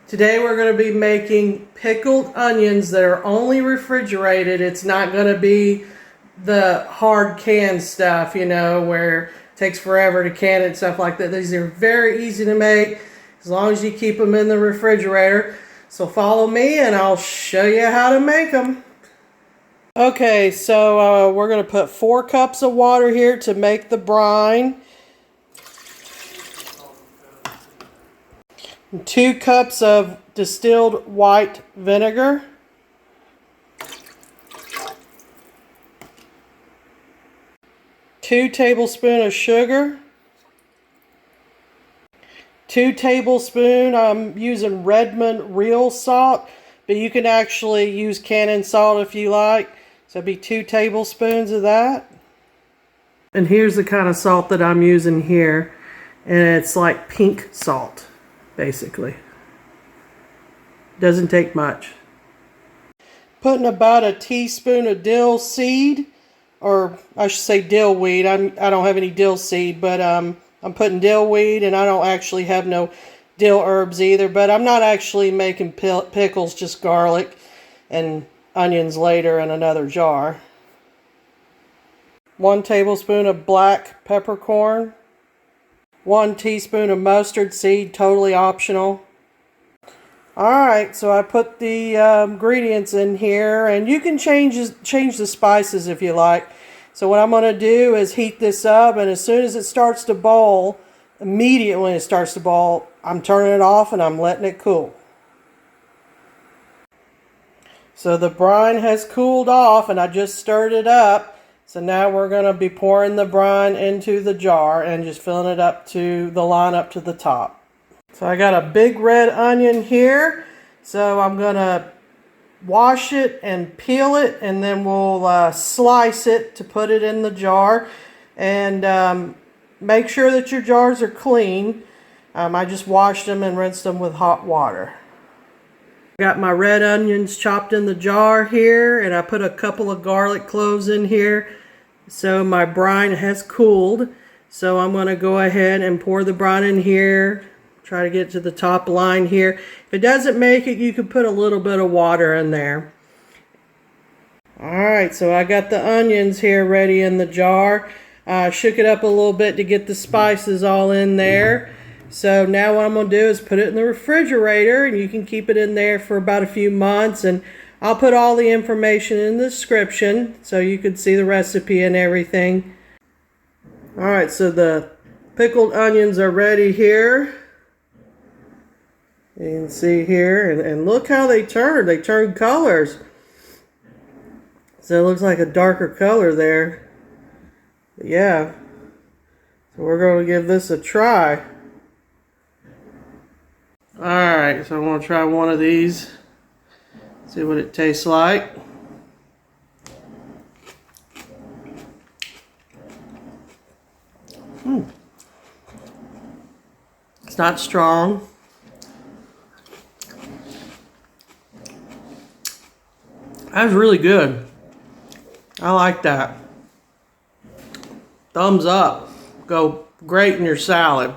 Today we're going to be making pickled onions that are only refrigerated. It's not going to be the hard canned stuff, you know, where it takes forever to can it and stuff like that. These are very easy to make as long as you keep them in the refrigerator. So follow me and I'll show you how to make them. Okay, so we're going to put 4 cups of water here to make the brine. 2 cups of distilled white vinegar. 2 tablespoons of sugar. 2 tablespoons, I'm using Redmond real salt, but you can actually use Cannon salt if you like. So it'd be 2 tablespoons of that. And here's the kind of salt that I'm using here. And it's like pink salt, basically. Doesn't take much. Putting about a teaspoon of dill seed, or I should say dill weed. I don't have any dill seed, but I'm putting dill weed, and I don't actually have no dill herbs either. But I'm not actually making pickles, just garlic and onions later in another jar. 1 tablespoon of black peppercorn. 1 teaspoon of mustard seed, totally optional. Alright, so I put the ingredients in here, and you can change the spices if you like. So what I'm going to do is heat this up, and as soon as it starts to boil, immediately when it starts to boil, I'm turning it off and I'm letting it cool. So the brine has cooled off, and I just stirred it up. So now we're going to be pouring the brine into the jar and just filling it up to the line up to the top. So I got a big red onion here, so I'm going to wash it and peel it, and then we'll slice it to put it in the jar. And make sure that your jars are clean. I just washed them and rinsed them with hot water. Got my red onions chopped in the jar here, and I put a couple of garlic cloves in here. So my brine has cooled, so I'm going to go ahead and pour the brine in here. Try to get to the top line here. If it doesn't make it, you can put a little bit of water in there. Alright, so I got the onions here ready in the jar. Shook it up a little bit to get the spices all in there. So now what I'm going to do is put it in the refrigerator, and you can keep it in there for about a few months. And I'll put all the information in the description so you can see the recipe and everything. Alright, so the pickled onions are ready here. You can see here, and look how they turn. They turn colors. So it looks like a darker color there. But yeah. So we're going to give this a try. Alright, so I'm going to try one of these. See what it tastes like. It's not strong. That was really good. I like that. Thumbs up. Go great in your salad.